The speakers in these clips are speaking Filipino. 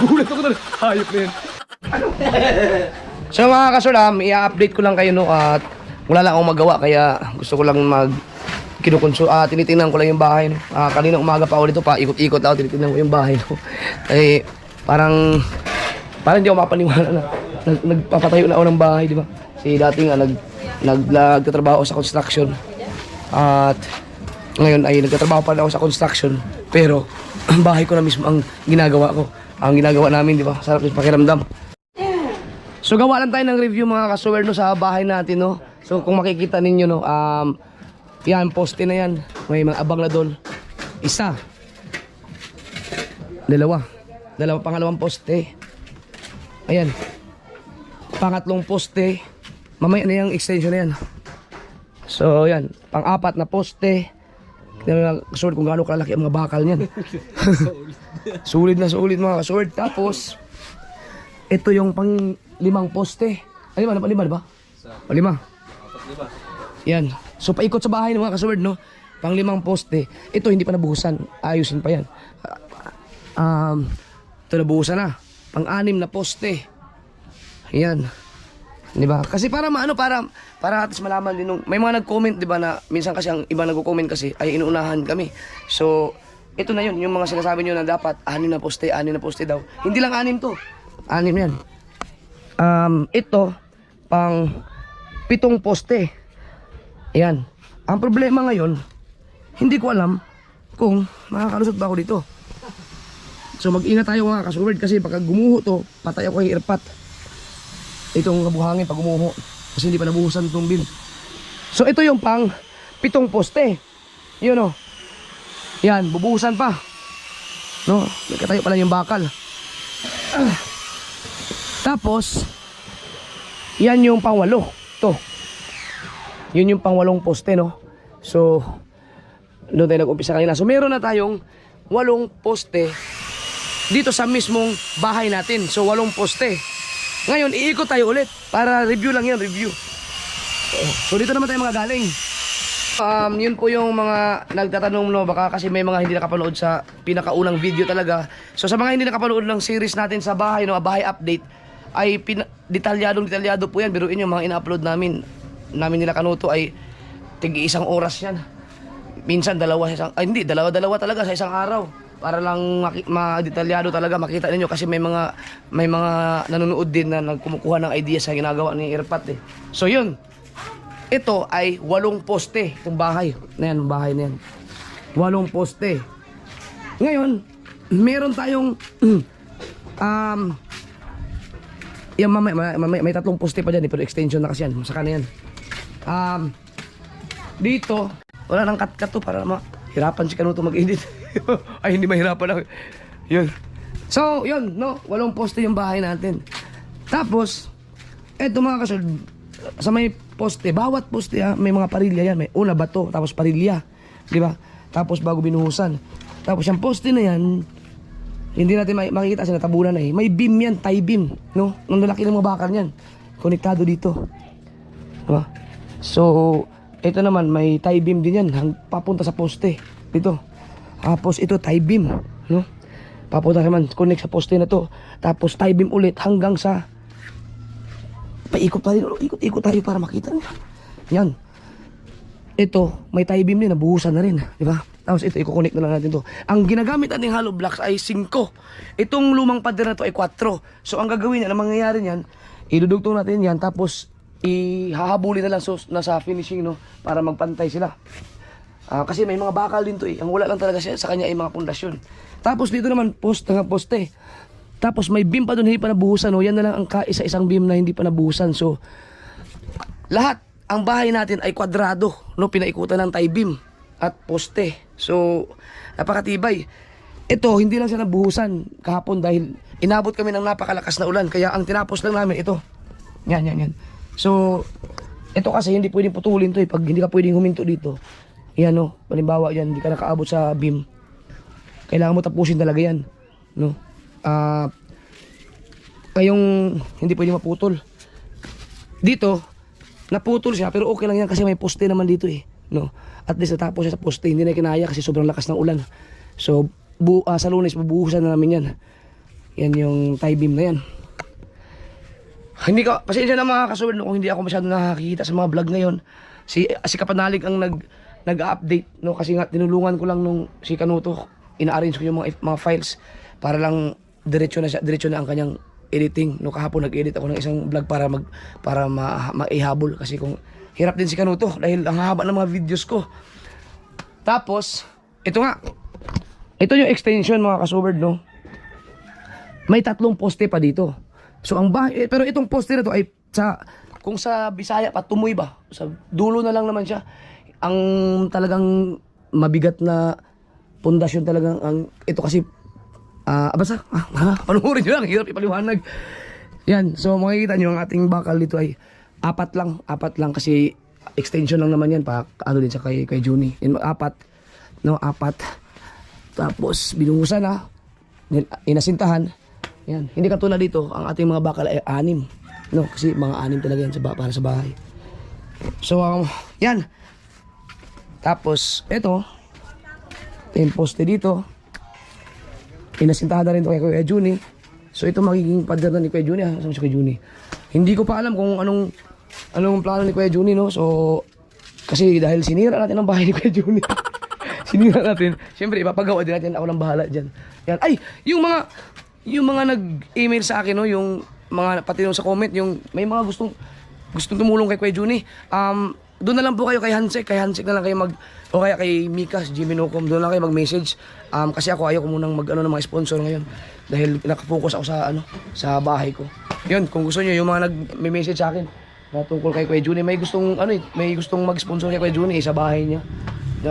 Gulat ako na. Hayop na yan. So mga kasulam, i-update ko lang kayo no at wala lang akong magawa kaya gusto ko lang tinitingnan ko lang yung bahay no. Kanina umaga pa ako dito pa ikot-ikot ako tinitingnan ko yung bahay no. Eh parang hindi ako mapaniwala na nagpapatayo na ako ng bahay, di ba? Kasi dati nga nagtatrabaho sa construction at ngayon ay nagtatrabaho pa rin ako sa construction pero ang bahay ko na mismo ang ginagawa ko. Ang ginagawa namin, di ba? Sarap yung pakiramdam. So gawa lang tayo ng review mga kasuwer no sa bahay natin no. So kung makikita ninyo no, yan poste na yan. May mga abang na doon. Isa. Dalawa, pangalawang poste. Ayan. Pangatlong poste. Mamaya na yung extension na yan. So yan, pang-apat na poste. Kasuwer kung gaano kalaki ang mga bakal niyan. Sulit na sulit mga kasuwer. Tapos ito yung pang-limang poste. Ay, lima ba? Lima. Yan. So paikot sa bahay ng mga kasuwerd no. Pang-limang poste. Ito hindi pa nabuhusan. Ayusin pa yan. Ito nabuhusan na. Pang-anim na poste. Yan. Di ba? Kasi para at least malaman din nung may mga nag-comment, di ba, na minsan kasi ang iba nagko-comment kasi ay inuunahan kami. So ito na yun, yung mga sinasabi niyo na dapat 6 na poste daw. Hindi lang 6 to. 6 yan. Ito pang 7 poste. Ayan. Ang problema ngayon, hindi ko alam kung makakalusot ba ako dito. So mag-ingat tayo mga kasuwerd kasi pag gumuho to, patay ako kay irpat. Itong kabuhangin pag gumuho kasi hindi pa nabuhusan itong bin. So ito yung pang 7 poste. Yun o. Yan, bubuhusan pa. No, nagkatayo pala yung bakal. Tapos yan yung pang-8. To. Yun yung pang-8 poste no. So doon tayo nag-umpisa kanina. So meron na tayong 8 poste dito sa mismong bahay natin. So 8 poste. Ngayon iikot tayo ulit para review lang yan, review. So dito naman tayo mga galing. Yun po yung mga nagtatanong no, baka kasi may mga hindi nakapanood sa pinakaunang video talaga. So sa mga hindi nakapanood ng series natin sa bahay no, bahay update ay detalyado po yan. Biruin yung mga ina-upload namin nila kanuto ay tig-1 oras yan. Minsan dalawa talaga sa isang araw. Para lang ma-detalyado talaga makita ninyo kasi may mga nanonood din na nagkumukuha ng ideas sa ginagawa ni Irpat eh. So yun. Ito ay 8 poste, itong bahay na yan, bahay na yan. 8 poste. Ngayon, meron tayong yan may 3 poste pa dyan, pero extension na kasi yan, masaka na yan. Dito, wala nang cut-cut to para mahirapan si Kanuto mag-edit. Ay, hindi mahirapan lang. Yun. So, yun, no, 8 poste yung bahay natin. Tapos, eto mga kasunod, sa may poste, bawat poste may mga parilya yan. May una bato, tapos parilya. Di ba? Tapos bago binuhusan. Tapos yung poste na yan, hindi natin makikita kasi natabunan na eh. May beam yan, tie beam. No? Nung lalaki ng mga bakal yan. Konektado dito. Diba? So, ito naman, may tie beam din yan. Papunta sa poste. Dito. Tapos ito, tie beam. No? Papunta naman, connect sa poste na to. Tapos tie beam ulit hanggang sa paikot tayo, ikot tayo para makita niyo. Yan. Ito, may tie beam din, nabuhusan na rin, di ba? Tapos ito, i-connect na lang natin to. Ang ginagamit nating hollow blocks ay 5. Itong lumang pader na to ay 4. So ang gagawin niya, ang mangyayari niyan, idudugtong natin yan, tapos ihahabulin na lang nasa finishing, no, para magpantay sila. Kasi may mga bakal din to eh. Ang wala lang talaga sa kanya ay mga pundasyon. Tapos dito naman, poste. Tapos may beam pa doon hindi pa nabuhusan. O yan na lang ang kaisa-isang beam na hindi pa nabuhusan. So lahat, ang bahay natin ay kwadrado, no? Pinaikutan ng tie beam at poste. So napakatibay. Ito, hindi lang siya nabuhusan kahapon dahil inabot kami ng napakalakas na ulan. Kaya ang tinapos lang namin ito. Yan. So ito kasi hindi pwedeng putulin to eh. Pag hindi ka pwedeng huminto dito, yan no, halimbawa yan, hindi ka nakaabot sa beam, kailangan mo tapusin talaga yan, no? Kayong hindi pwede maputol. Dito naputol siya pero okay lang yan kasi may poste naman dito eh, no? At least natapos siya sa poste, hindi na kinaya kasi sobrang lakas ng ulan. So, sa Lunes, bubuhusan na namin yan. Yan yung tie beam na yan. Hindi ka, pasensya na mga kasuwid no, kung hindi ako masyado nakakita sa mga vlog ngayon. Si Kapanalig ang nag-update no, kasi nga tinulungan ko lang nung si Kanuto. Ina-arrange ko yung mga files para lang diretso na ang kanyang editing. No, kahapon nag-edit ako ng isang vlog para maihabol kasi kung hirap din si Kanuto dahil ang haba ng mga videos ko. Tapos, ito nga. Ito yung extension mga kasuwid no. May 3 poste pa dito. So ang bahay, pero itong poste na to ay kung sa Bisaya pa tumoy ba, sa dulo na lang naman siya. Ang talagang mabigat na pundasyon talagang ito kasi panuorin nyo lang, hirap ipaliwanag. Yan, so makikita nyo ang ating bakal dito ay apat lang kasi extension lang naman yan pa ano din sa kay Juni. Yan, apat. Tapos binuhusan na, inasintahan. Yan, hindi katulad dito, ang ating mga bakal ay 6. No, kasi mga 6 talaga yan para sa bahay. So, yan. Tapos, ito yung poste dito. Inasintahan na rin ito kay Kuya Juni. So, ito magiging pader na ni Kuya Juni. Saan si Kuya Juni? Hindi ko pa alam kung anong plano ni Kuya Juni, no? So, kasi dahil sinira natin ang bahay ni Kuya Juni. Sinira natin. Siyempre, ipapagawa din natin. Ako lang bahala dyan. Yan. Ay, yung mga nag-email sa akin, no, yung mga pati yung sa comment, yung may mga gustong tumulong kay Kuya Juni. Doon na lang po kayo kay Hansek na lang kayo o kaya kay Mika, si Jimmy Nocom, doon lang kayo mag-message. Kasi ako ayaw ko munang ng mga sponsor ngayon dahil nakafocus ako sa bahay ko. Yun, kung gusto niyo yung mga nag-message sa akin na tungkol kay Kuya Juni, may gustong mag-sponsor kay Kuya Juni sa bahay niya.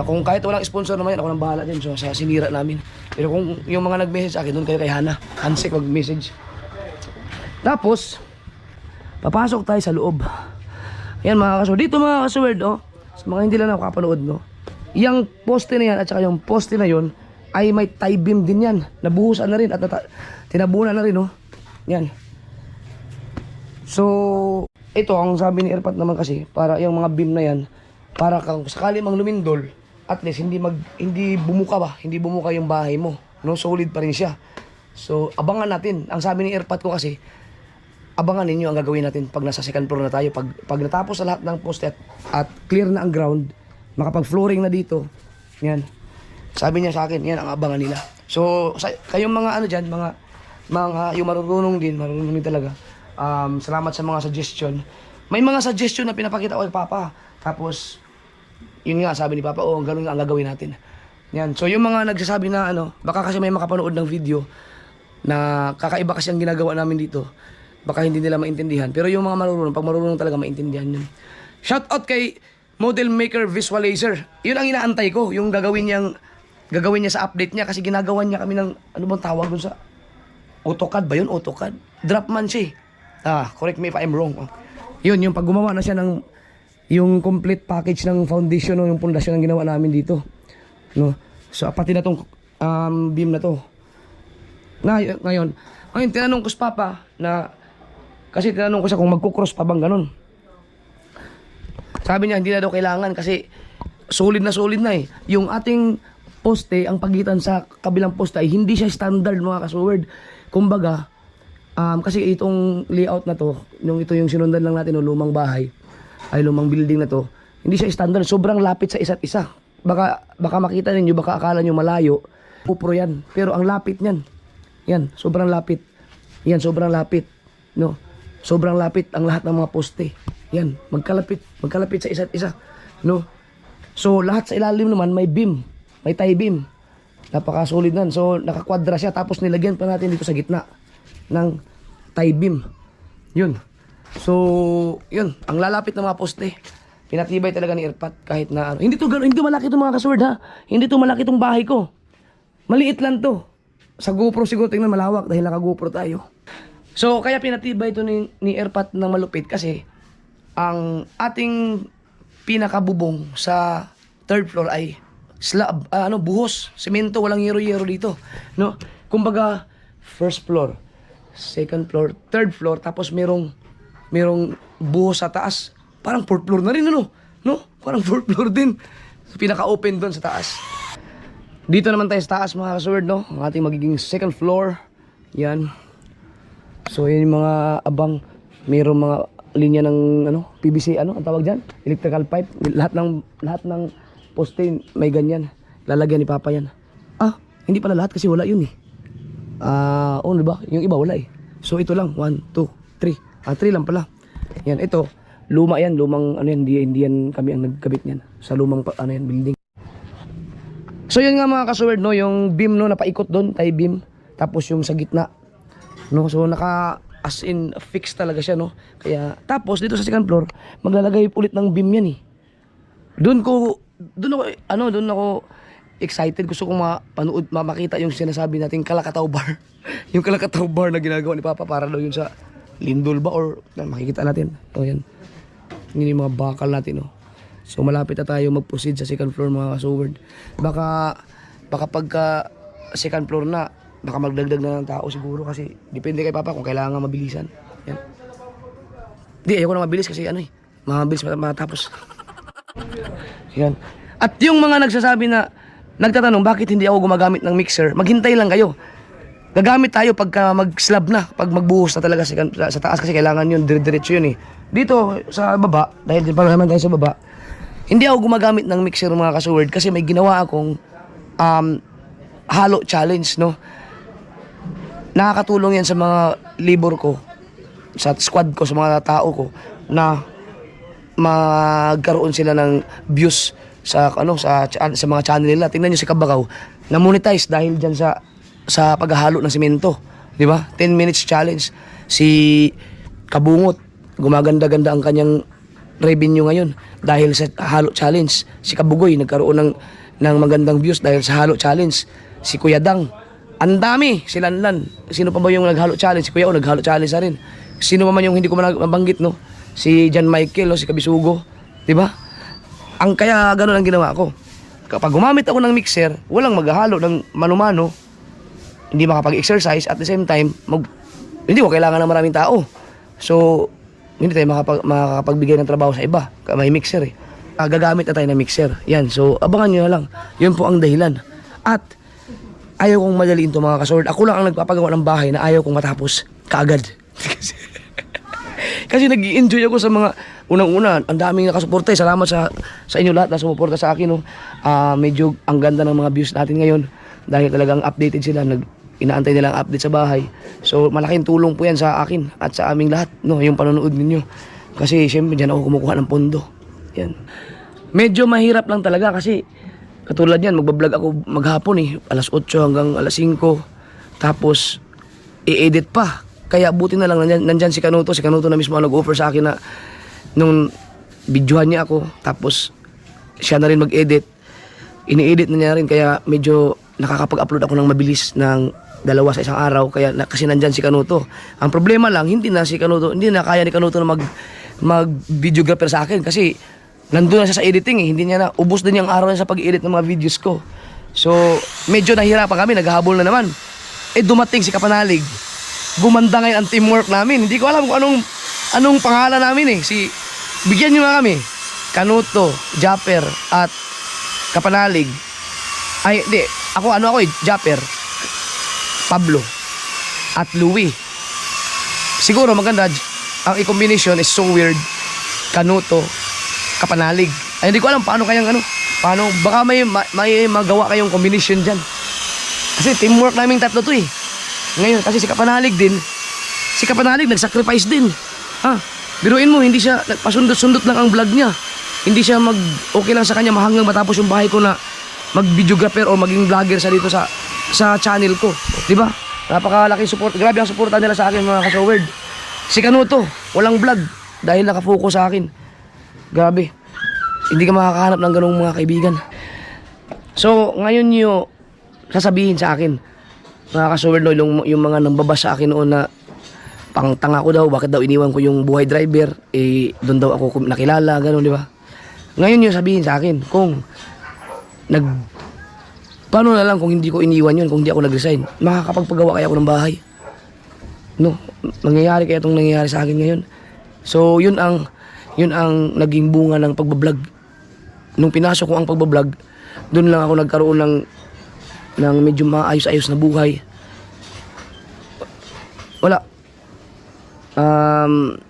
Kung kahit walang sponsor naman yan, ako nang bahala din sa sinira namin. Pero kung yung mga nag-message sa akin, doon kayo kay Hansek mag-message. Tapos, papasok tayo sa loob. Yan mga kasuwerd. Dito mga kasuwerd, sa mga hindi lang nakapanood, no? Yung poste na yan at saka yung poste na yon ay may tie beam din yan. Nabuhusan na rin at tinabunan na rin, no? Yan. So, ito ang sabi ni Erpat naman kasi, para yung mga beam na yan, para kung sakali mang lumindol, at least hindi bumuka yung bahay mo, no, solid pa rin siya. So abangan natin. Ang sabi ni Erpat ko kasi, abangan ninyo ang gagawin natin pag nasa second floor na tayo, pag natapos sa lahat ng poste at clear na ang ground, makapag-flooring na dito. Yan. Sabi niya sa akin, yan ang abangan nila. So kayong mga diyan, mga yung marunong din talaga. Salamat sa mga suggestion. May mga suggestion na pinapakita ko kay Papa. Tapos yun nga, sabi ni Papa, ganun nga ang gagawin natin. Yan. So, yung mga nagsasabi na, baka kasi may makapanood ng video na kakaiba kasi ang ginagawa namin dito. Baka hindi nila maintindihan. Pero yung mga marunong, pag marunong talaga maintindihan yun. Shout out kay Model Maker Visualizer. Yun ang inaantay ko. Yung gagawin niya sa update niya. Kasi ginagawan niya kami ng, ano bang tawag dun sa AutoCAD ba yun? AutoCAD. Dropman siya. Correct me if I'm wrong. Yun, yung pag gumawa na siya ng yung complete package ng foundation o yung pundasyon ang ginawa namin dito, no? So pati na tong beam na to. Ngayon tinanong ko sa Papa na, kasi tinanong ko siya kung magkukross pa bang ganun. Sabi niya hindi na daw kailangan kasi solid na yung ating poste, ang pagitan sa kabilang poste ay hindi siya standard mga kasuwerd. Kumbaga kasi itong layout na to, ito yung sinundan lang natin ng lumang bahay, ay lumang building na to, hindi siya standard, sobrang lapit sa isa't isa. Baka makita ninyo, baka akala nyo malayo, upro yan, pero ang lapit niyan. Yan, sobrang lapit. Yan, sobrang lapit, no? Sobrang lapit ang lahat ng mga poste. Yan, magkalapit sa isa't isa, no? So lahat sa ilalim naman may beam, may tie beam. Napaka-solid nan. So nakakwadra siya, tapos nilagyan pa natin dito sa gitna ng tie beam. Yun. So, yun, ang lalapit ng mga poste. Pinatibay talaga ni Erpat kahit na Hindi to malaki itong mga kasuwerd, ha. Hindi to malaki itong bahay ko. Maliit lang to. Sa GoPro siguro tingnan malawak dahil naka-GoPro tayo. So, kaya pinatibay ito ni Erpat ng malupit kasi ang ating pinakabubong sa third floor ay slab, buhos, semento, walang yero-yero dito, no? Kumbaga, first floor, second floor, third floor, tapos merong buhos sa taas. Parang fourth floor na rin, no? Parang fourth floor din. Pinaka-open doon sa taas. Dito naman tayo sa taas mga kasword, no? Ang ating magiging second floor. Yan. So yan yung mga abang. Mayroong mga linya ng ano, PVC, ano ang tawag dyan? Electrical pipe. Lahat ng poste may ganyan. Lalagyan ni Papa yan. Ah, hindi pala lahat kasi wala yun eh. Oh, diba? Yung iba wala eh. So ito lang, 1, 2, 3. 3 lang pala. Yan, ito. Luma yan, lumang ano yan, hindi yan kami ang nagkabit niyan. Sa lumang ano yan, building. So yun nga mga kasword, no, yung beam, no, napaikot doon, tie beam. Tapos yung sa gitna, no, so naka as in fix talaga siya, no. Kaya tapos dito sa second floor, maglalagay ulit ng beam yan eh. Doon ako excited, gusto kong makita yung sinasabi nating Kalakataw bar. Yung Kalakataw bar na ginagawa ni Papa para daw yun sa lindol ba or makikita natin. O yan. Yun yung mga bakal natin, no. So malapit na tayo mag-proceed sa second floor mga kasword. Baka pagka second floor na, baka magdagdag na ng tao siguro kasi depende kay Papa kung kailangan mabilisan. Yan. Di, ayoko na mabilis kasi ano eh, mabilis matapos. Yan. At yung mga nagsasabi na, nagtatanong bakit hindi ako gumagamit ng mixer, maghintay lang kayo. Gagamit tayo pagka mag-slab na, pag magbuhos na talaga sa taas kasi kailangan yun, dire-diretso yun eh. Dito sa baba, dahil din pa naman tayo sa baba, hindi ako gumagamit ng mixer mga kasword kasi may ginawa akong halo challenge, no. Nakakatulong yan sa mga labor ko, sa squad ko, sa mga tao ko na magkaroon sila ng views sa mga channel nila. Tingnan niyo si Kabakaw, na monetize dahil diyan sa paghahalo ng semento, di ba? 10 minutes challenge. Si Kabungot, gumaganda-ganda ang kanyang revenue ngayon dahil sa halo challenge. Si Kabugoy nagkaroon ng magandang views dahil sa halo challenge. Si Kuya Dang, ang dami. Si Lanlan, sino pa ba yung naghalo challenge? Si Kuya O naghalo challenge na rin. Sino pa man yung hindi ko mabanggit, no? Si John Michael, no? Si Kabisugo, di ba? Kaya ganoon ang ginawa ko. Kapag gumamit ako ng mixer, walang maghahalo ng mano-mano, hindi makapag-exercise, at the same time hindi ko kailangan ng maraming tao. So hindi tayo makakapagbigay ng trabaho sa iba. May mixer eh. Gagamit na tayo ng mixer. Yan. So, abangan nyo na lang. Yun po ang dahilan. At, ayaw kong madaliin to mga kasword. Ako lang ang nagpapagawa ng bahay na ayaw kong matapos kaagad. Kasi nag-i-enjoy ako sa mga unang-una. Ang daming nakasuporta. Salamat sa inyo lahat na sumuporta sa akin. No? Medyo ang ganda ng mga views natin ngayon. Dahil talagang updated sila. Inaantay nila ang update sa bahay. So malaking tulong po yan sa akin at sa aming lahat, no, yung panonood ninyo. Kasi syempre diyan ako kumukuha ng pondo. Yan. Medyo mahirap lang talaga kasi katulad yan, magbablog ako maghapon eh, alas 8 hanggang alas 5. Tapos i-edit pa. Kaya buti na lang nandyan si Kanuto na mismo ang nag-offer sa akin na nung videohan niya ako, tapos siya na rin mag-edit. Ini-edit na niya rin kaya medyo nakakapag-upload ako ng mabilis ng 2 sa isang araw kasi nandyan si Kanuto. Ang problema lang, hindi na kaya ni Kanuto na mag-videographer sa akin kasi nandun na siya sa editing eh. Hindi niya na, ubos din yung araw niya sa pag-edit ng mga videos ko. So, medyo nahihirapan kami, naghahabol na naman. Dumating si Kapanalig. Gumanda ngayon ang teamwork namin. Hindi ko alam kung anong pangalan namin eh. Bigyan niyo nga kami. Kanuto, Japper, at Kapanalig. Ay, hindi. Ako Japper, Pablo, at Louie. Siguro maganda. Ang i-combination is so weird. Kanuto, Kapanalig. Ay, hindi ko alam paano baka may magawa kayong combination dyan. Kasi teamwork naming tatlo to eh. Ngayon, kasi si Kapanalig nag-sacrifice din. Biruin mo, hindi siya, pasundot-sundot lang ang vlog niya. Hindi siya okay lang sa kanya hanggang matapos yung bahay ko na mag-videographer o maging vlogger sa dito sa channel ko. Di ba? Napakalaki support. Grabe ang suporta nila sa akin mga kasword. Si Kanuto, walang vlog dahil nakafocus sa akin. Grabe. Hindi ka makakahanap ng ganung mga kaibigan. So, ngayon nyo sasabihin sa akin, mga kasword, no, yung mga nambabas sa akin noon na pangtanga ko daw, bakit daw iniwan ko yung buhay driver, doon daw ako nakilala, gano'n, di ba? Ngayon nyo sabihin sa akin, paano na lang kung hindi ko iniwan yun, kung hindi ako nag-resign, makakapagpagawa kaya ako ng bahay? No, mangyayari kaya itong nangyayari sa akin ngayon. So, yun ang naging bunga ng pagbablog. Nung pinasok ko ang pagbablog, doon lang ako nagkaroon ng ng medyo maayos-ayos na buhay. Wala.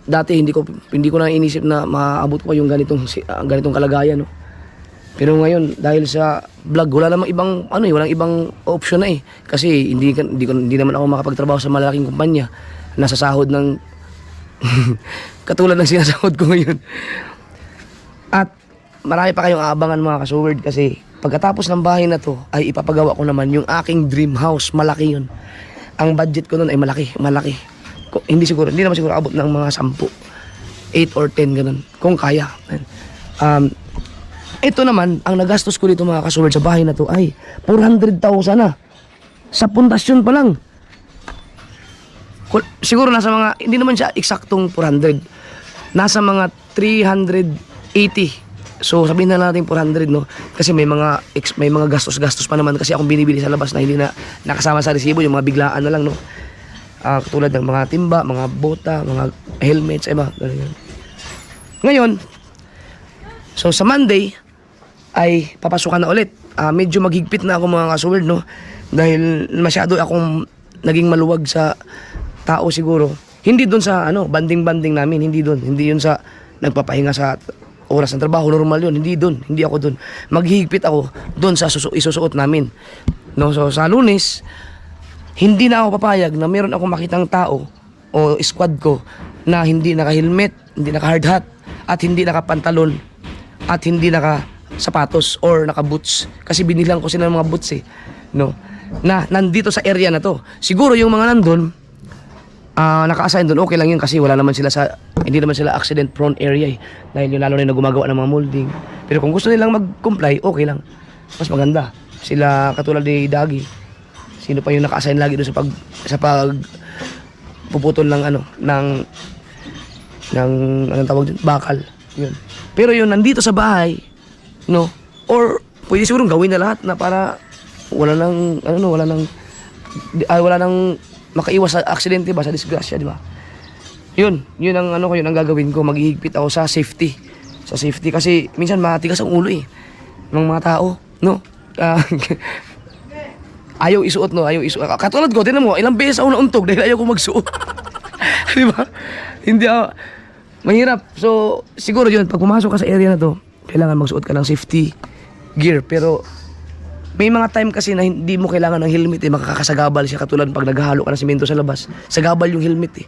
Dati hindi ko na inisip na maabot ko yung ganitong kalagayan, no. Pero ngayon dahil sa vlog, wala namang ibang walang ibang option na eh. Kasi hindi naman ako makapagtrabaho sa malaking kumpanya. Nasa sahod ng katulad ng sinasahod ko ngayon. At marami pa kayong aabangan mga ka-Soword, kasi pagkatapos ng bahay na to ay ipapagawa ko naman yung aking dream house. Malaki yun. Ang budget ko nun ay malaki. Hindi naman siguro abot ng mga 10, 8 or 10 ganun, kung kaya. Ito naman, ang nagastos ko dito mga ka-Soword sa bahay na to ay 400,000 na. Sa pundasyon pa lang. Siguro nasa mga, hindi naman siya eksaktong 400. Nasa mga 380. So sabihin na natin 400, no? Kasi may mga gastos-gastos pa naman kasi akong binibili sa labas na hindi na nakasama sa resibo, yung mga biglaan na lang, no? Katulad ng mga timba, mga bota, mga helmets, ganyan. Ngayon, so sa Monday ay papasukan na ulit. Medyo maghigpit na ako mga ka-Soword, no? Dahil masyado akong naging maluwag sa tao siguro. Hindi doon sa banding-banding namin, hindi yun sa nagpapahinga sa oras ng trabaho, normal yun, hindi ako doon. Maghihigpit ako doon sa isusuot namin. No, so sa Lunes, hindi na ako papayag na meron akong makitang tao o squad ko na hindi naka-helmet, hindi naka-hard hat, at hindi naka-pantalon, at hindi naka-sapatos or naka-boots. Kasi binilang ko sila ng mga boots no? Na nandito sa area na to. Siguro yung mga nandun, naka-assign doon, okay lang yun kasi hindi naman sila accident prone area dahil yung lalo na gumagawa ng mga molding. Pero kung gusto nilang mag-comply, okay lang, mas maganda. Sila katulad ni Dagi, sino pa yung naka-assign lagi doon sa pag puputol ng anong tawag din, bakal yun. Pero yun nandito sa bahay, no, or pwede siguro gawin na lahat na para wala nang makaiwas sa aksidente ba, sa disgrasya, di ba? Yun ang yun ang gagawin ko. Maghihigpit ako sa safety. Sa safety kasi minsan matigas ang ulo ng mga tao, no? Ayaw isuot, no? Katulad ko, tinan mo, ilang beses ako nauntog dahil ayaw ko magsuot. Di ba? Hindi ako mahirap. So, siguro yun, pag pumasok ka sa area na to, kailangan magsuot ka ng safety gear. Pero may mga time kasi na hindi mo kailangan ng helmet makakasagabal siya, katulad pag naghahalo ka ng simento sa labas, sagabal yung helmet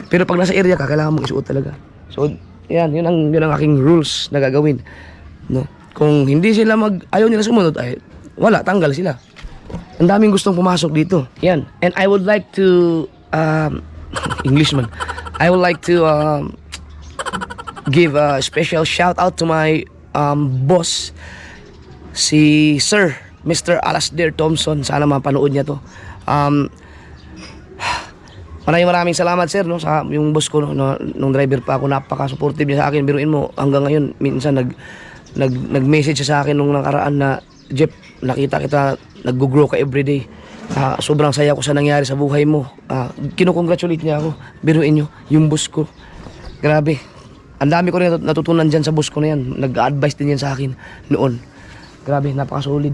Pero pag nasa area ka, kailangan mong isuot talaga. So, yun ang aking rules na gagawin, no? Kung hindi sila ayaw nila sumunod, ay wala, tanggal sila. Ang daming gustong pumasok dito. Yan. And I would like to Englishman. I would like to give a special shout out to my boss, si Sir Mr. Alasdair Thompson. Sana mapanood niya to. Maraming salamat, sir, no, sa yung boss ko, no, nung driver pa ako, napaka-supportive niya sa akin. Biruin mo, hanggang ngayon minsan nag-message siya sa akin nung nakaraan na, Jeff, nakita kita, nag-grow ka everyday. Sobrang saya ko sa nangyari sa buhay mo. Kinukongratulate niya ako. Biruin niyo, yung boss ko. Grabe. Ang dami ko rin natutunan dyan sa boss ko na yan. Nag-advise din yan sa akin noon. Grabe, napaka-solid.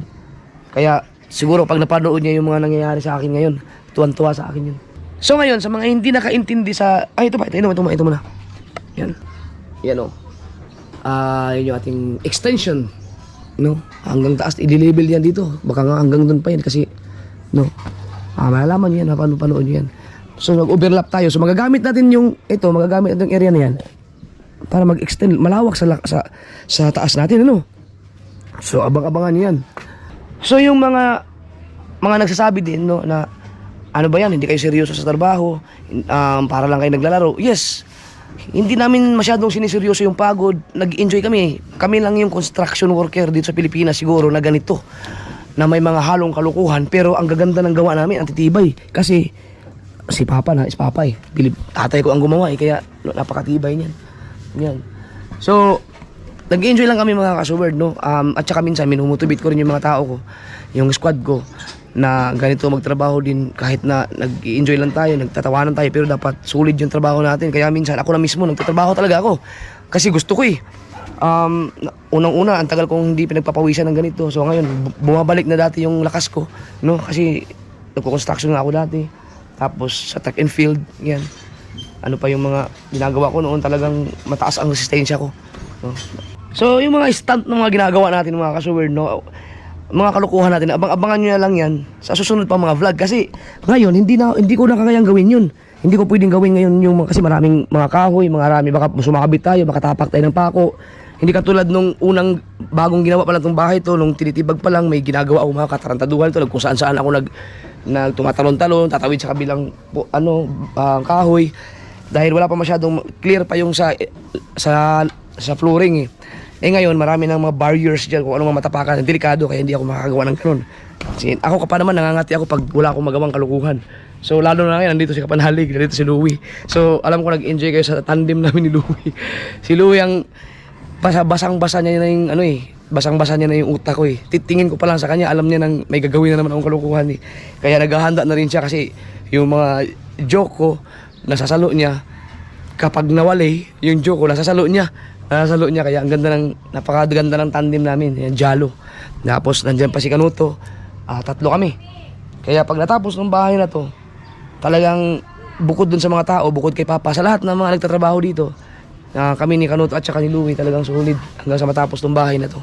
Kaya siguro pag napanood niya yung mga nangyayari sa akin ngayon, tuwan-tuwa sa akin yun. So ngayon, sa mga hindi nakaintindi sa... ito muna. Yan. Yan, o. Yun yung ating extension. No? Hanggang taas, i-label yan dito. Baka nga hanggang doon pa yan kasi... No? Malalaman nyo yan, mapanood nyo yan. So nag-overlap tayo. So magagamit natin yung area na yan para mag-extend, malawak sa taas natin, ano? So abang-abangan yan. So yung mga nagsasabi din, no, na ano ba yan, hindi kayo seryoso sa trabaho, para lang kayo naglalaro. Yes, hindi namin masyadong siniseryoso yung pagod. Nag-enjoy kami. Kami lang yung construction worker dito sa Pilipinas siguro na ganito, na may mga halong kalukuhan, pero ang gaganda ng gawa namin, ang titibay. Kasi si Papa is Papa tatay ko ang gumawa kaya napakatibay niyan. Yan. So nag-enjoy lang kami mga ka-Soword, no? At saka minsan minumutubit ko rin yung mga tao ko, yung squad ko, na ganito magtrabaho din, kahit na nag-enjoy lang tayo, nagtatawanan tayo, pero dapat sulit yung trabaho natin. Kaya minsan ako na mismo nagtatrabaho talaga ako kasi gusto ko Unang-una, ang tagal kong hindi pinagpapawisan ng ganito. So ngayon, bumabalik na dati yung lakas ko, no? Kasi nagko-construction nga ako dati. Tapos sa track and field, yan. Ano pa yung mga ginagawa ko noon, talagang mataas ang resistensya ko. No? So yung mga stunt ng mga ginagawa natin mga kasuwer, no? Mga kalukuhan natin, abangan nyo na lang yan sa susunod pa mga vlog. Kasi ngayon, hindi ko na kakayang gawin yun. Hindi ko pwedeng gawin ngayon yung kasi maraming mga kahoy, marami, baka sumakabit tayo, baka tapak tayo ng pako. Hindi katulad nung unang bagong ginawa pa lang itong bahay to, nung tinitibag pa lang, may ginagawa ako mga katarantaduhan to, kung saan saan ako tumatalon-talon, tatawid sa kabilang kahoy. Dahil wala pa masyadong clear pa yung sa flooring eh. Eh ngayon, marami ng mga barriers dyan, kung ano mga matapakan, delikado, kaya hindi ako makakagawa ng ganun. Kasi ako pa naman, nangangati ako pag wala akong magawang kalukuhan. So lalo na ngayon, nandito si Kapanhalig, nandito si Louie. So alam ko nag-enjoy kayo sa tandem namin ni Louie. Si Louie ang basang-basa niya na yung basang-basa niya na yung utak ko eh. Titingin ko pa lang sa kanya, alam niya nang may gagawin na naman akong kalukuhan eh. Kaya naghahanda na rin siya kasi yung mga joke ko, nasasalo niya. Kapag nawali, yung joke ko, nasasalo niya. Kaya ang ganda napakaganda ng tandem namin. Yan, Jalo. Tapos nandyan pa si Kanuto. 3 kami. Kaya pag natapos ng bahay na to, talagang bukod dun sa mga tao, bukod kay Papa, sa lahat ng mga nagtatrabaho dito, kami ni Kanuto at saka ni Louie talagang sulit hanggang sa matapos ng bahay na to.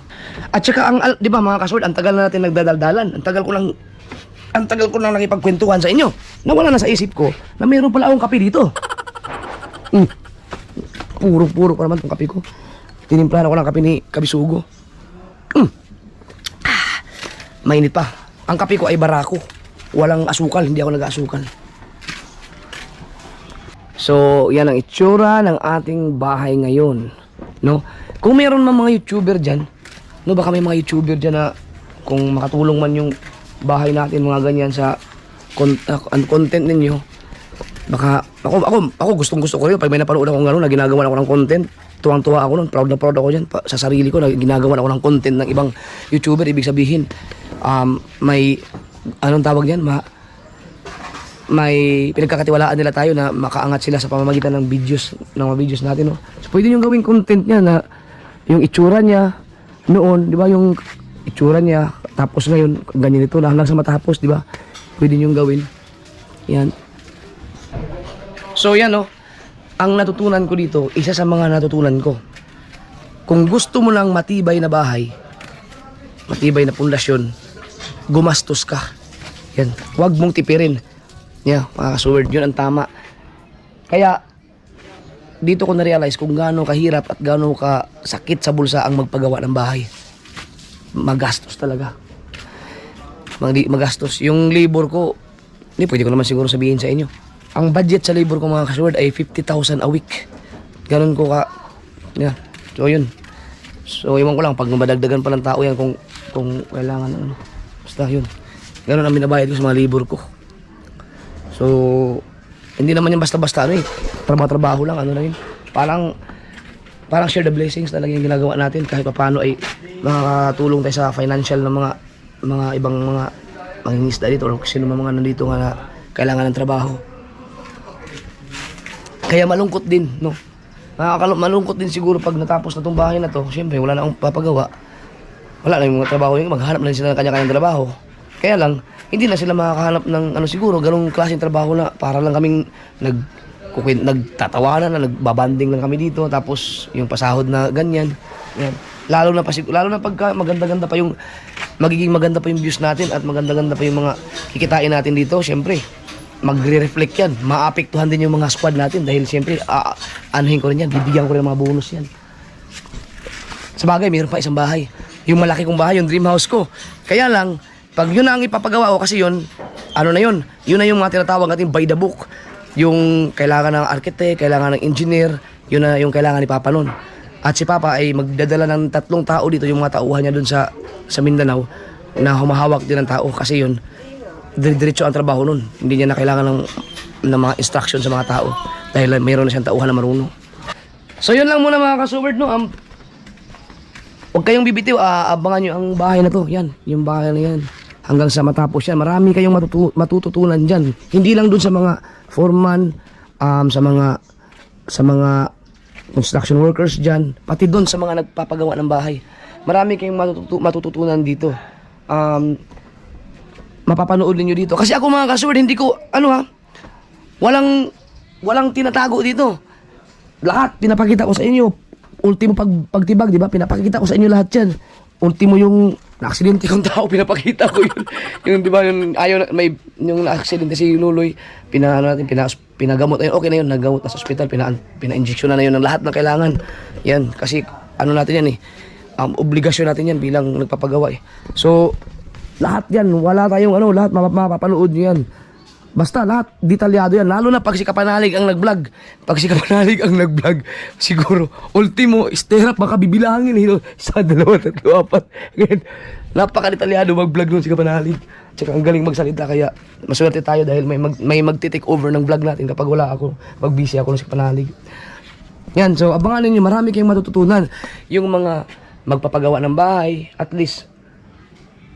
At saka di ba mga kasword, ang tagal na natin nagdadaldalan. Ang tagal ko lang nakipagkwentuhan sa inyo. Nawala na sa isip ko na mayroon pala akong kape dito. Puro pa naman tong kape ko. Tinimplahan ako ng kape ni Kabisugo. Mainit pa. Ang kape ko ay barako. Walang asukal, hindi ako nag-asukal. So, yan ang itsura ng ating bahay ngayon, no? Kung meron man mga YouTuber diyan, no, baka may mga YouTuber diyan na kung makatulong man yung bahay natin mga ganyan sa content ninyo, baka ako gustong-gusto ko rin pag may napanood akong gano'n na ginagawa ako ng content. Tuwang-tuwa ako noon, proud na proud ako diyan sa sarili ko na ginagawa ako ng content ng ibang YouTuber. Ibig sabihin, may anong tawag diyan, may pinagkakatiwalaan nila tayo na makaangat sila sa pamamagitan ng mga videos natin, no? So pwede nyo gawing content niya na yung itsura niya noon, di ba, yung itsura niya tapos ngayon ganyan ito na hanggang sa matapos, di ba? Pwede nyo gawin yan. So yan, no, ang natutunan ko dito, isa sa mga natutunan ko, kung gusto mo lang matibay na bahay, matibay na pundasyon, gumastos ka. Yan, huwag mong tipirin. Yeah, mga kasuwerd, yun ang tama. Kaya dito ko na-realize kung gaano kahirap at gaano ka sakit sa bulsa ang magpagawa ng bahay. Magastos talaga. Magastos. Yung labor ko, hindi pwede ko naman siguro sabihin sa inyo. Ang budget sa labor ko mga kasuwerd ay 50,000 a week. Ganon ko ka. Yeah. So yun. So iwan ko lang pag madagdagan pa ng tao yan kung kailangan ano. Basta yun. Ganon ang binabayad ko sa mga labor ko. So, hindi naman yung basta-basta trabaho lang, ano na yun. Parang share the blessings talaga yung ginagawa natin kahit paano ay makakatulong tayo sa financial ng mga ibang mga mangingisda dito o sino mga nandito nga na kailangan ng trabaho. Kaya malungkot din, no? Malungkot din siguro pag natapos na tong bahay na to. Siyempre, wala na akong papagawa. Wala na yung mga trabaho yung maghanap na rin sila ng kanya-kanyang trabaho. Kaya lang, hindi na sila makakahanap ng siguro ganung klaseng trabaho na para lang kaming nagtatawanan na nagbabanding lang kami dito tapos yung pasahod na ganyan. Yan. Lalo na pagka maganda-ganda pa yung magiging maganda pa yung views natin at maganda-ganda pa yung mga kikitain natin dito, syempre magre-reflect yan. Maapektuhan din yung mga squad natin dahil syempre anuhin ko rin yan, bibigyan ko rin mga bonus yan. Sabagay, mayroon pa isang bahay. Yung malaki kong bahay, yung dream house ko. Kaya lang pag yun na ang ipapagawa ko kasi yun na yun na yung mga tinatawag natin by the book. Yung kailangan ng architect, kailangan ng engineer, yun na yung kailangan ni Papa nun. At si Papa ay magdadala ng 3 tao dito, yung mga tauhan niya dun sa Mindanao na humahawak din ng tao kasi yun, diretso ang trabaho nun. Hindi niya na kailangan ng mga instruction sa mga tao dahil mayroon na siyang tauhan na marunong. So yun lang muna mga kasuwerd, no? Huwag kayong bibitiw, abangan nyo ang bahay na to. Yan, yung bahay na yan. Hanggang sa matapos yan. Marami kayong matututunan dyan. Hindi lang dun sa mga foreman, sa mga construction workers dyan, pati doon sa mga nagpapagawa ng bahay. Marami kayong matututunan dito. Mapapanood ninyo dito. Kasi ako mga kasword, hindi ko, walang tinatago dito. Lahat, pinapakita ko sa inyo. Ultimo pagtibag, di ba? Pinapakita ko sa inyo lahat yan. Ultimo yung na-aksidente kong tao, pinapakita ko yun. Yung, di ba, yung yung na-aksidente si Luloy, pinagamot. Ayun, okay na yun, naggamot na sa hospital, pina-injection na yun ng lahat na kailangan. Yan, kasi ano natin yan obligasyon natin yan bilang nagpapagawa eh. So, lahat yan, wala tayong lahat mapapanood nyo yan. Basta lahat, detalyado yan. Lalo na pag si Kapanalig ang nag-vlog. Pag si Kapanalig ang nag-vlog, siguro, ultimo, isterap, baka bibilangin. 1, 2, 3, 4. Ganyan. Napaka-detalyado mag-vlog nun si Kapanalig. Tsaka ang galing magsalita, kaya maswerte tayo dahil may magti-take over ng vlog natin kapag wala ako, busy ako si Kapanalig. Yan, so abangan ninyo, marami kayong matututunan. Yung mga magpapagawa ng bahay, at least,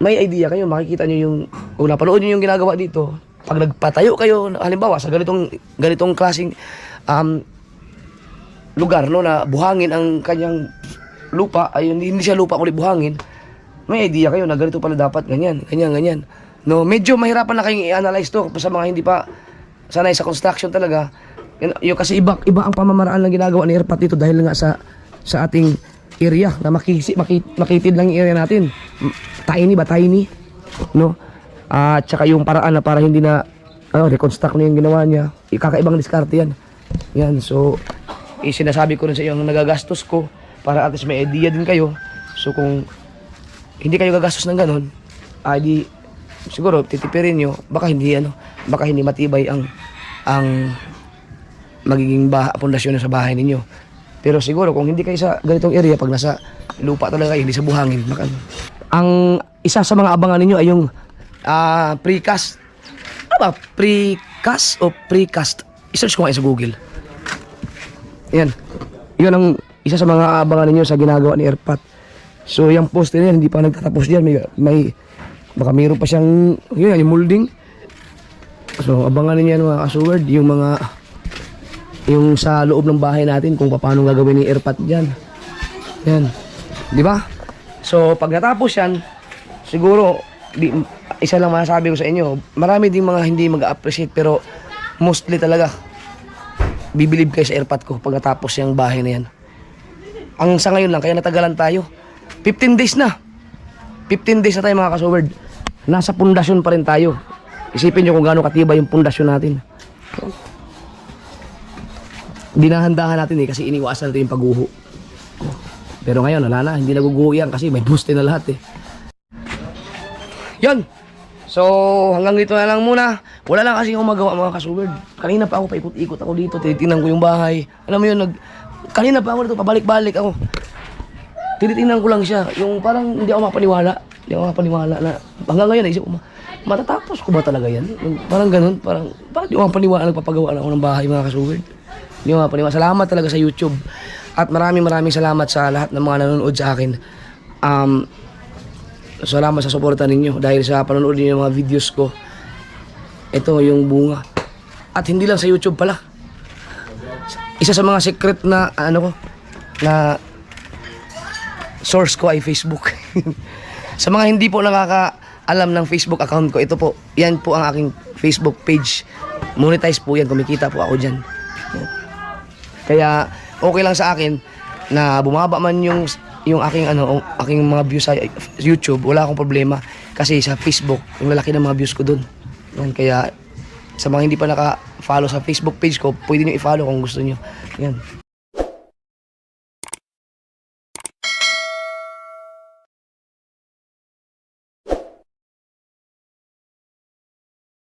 may idea kayo, makikita nyo yung, kung napanood nyo yung ginagawa dito, pag nagpatayo kayo, halimbawa sa ganitong klaseng lugar, no, na buhangin ang kanyang lupa, ay hindi siya lupa kundi buhangin, may idea kayo na ganito pala dapat, ganyan. No, medyo mahirapan na kayong i-analyze to sa mga hindi pa sanay sa construction talaga. Yung kasi iba ang pamamaraan ng ginagawa ni Erpat dito dahil nga sa ating area na makitid lang yung area natin. Tiny, no? At saka yung paraan na para hindi na reconstruct na yung ginawa niya, kakaibang diskarte yan. Yan, so sinasabi ko rin sa iyo ang nagagastos ko para at least may idea din kayo. So kung hindi kayo gagastos ng ganun, di siguro titipirin nyo, baka hindi matibay ang magiging pundasyon sa bahay ninyo. Pero siguro kung hindi kayo sa ganitong area, pag nasa lupa talaga, hindi sa buhangin, ang isa sa mga abangan ninyo ay yung precast. Ano ba? Precast o precast? I-search ko nga sa Google. Yan. Yun ang isa sa mga abangan ninyo sa ginagawa ni Erpat. So yung poste niya, hindi pa nagtatapos diyan. Baka mayroon pa siyang yung molding. So abangan niyo yan mga kasuward, yung sa loob ng bahay natin kung paano gagawin ni Erpat diyan. Yan. Di ba? So pag natapos yan, siguro isa lang masasabi ko sa inyo, marami ding mga hindi mag-appreciate pero mostly talaga bibilib kayo sa Erpat ko pag natapos yung bahay na yan. Ang sa ngayon lang, kaya natagalan tayo. 15 days na. 15 days na tayo mga kasuward. Nasa pundasyon pa rin tayo. Isipin nyo kung gaano katibay yung pundasyon natin. Dinahandahan natin kasi iniwasan natin yung pagguho. Pero ngayon, wala na. Hindi naguguho yan kasi may boost na lahat Yun. So, hanggang dito na lang muna. Wala lang kasi akong magawa mga kasuward. Kanina pa ako, paikot-ikot ako dito. Tinitingnan ko yung bahay. Alam mo yun, kanina pa ako dito, pabalik-balik ako. Tinitingnan ko lang siya. Yung parang hindi ako mapaniwala. Na hanggang ngayon, naisip ko, matatapos ko ba talaga yan? Yung, parang ganun. Parang di ako mapaniwala. Nagpapagawa na ako ng bahay mga kasuward. Hindi ako mapaniwala. Salamat talaga sa YouTube. At maraming salamat sa lahat ng mga nanonood sa akin. Salamat sa suporta ninyo dahil sa panonood ninyo ng mga videos ko. Ito yung bunga. At hindi lang sa YouTube pala. Isa sa mga secret na na source ko ay Facebook. Sa mga hindi po nakakaalam ng Facebook account ko, ito po, yan po ang aking Facebook page. Monetize po yan, kumikita po ako dyan. Kaya okay lang sa akin na bumaba man yung aking mga views sa YouTube, wala akong problema kasi sa Facebook, yung lalaki ng mga views ko doon. Yan, kaya sa mga hindi pa naka-follow sa Facebook page ko, pwede niyo i-follow kung gusto niyo. Yan.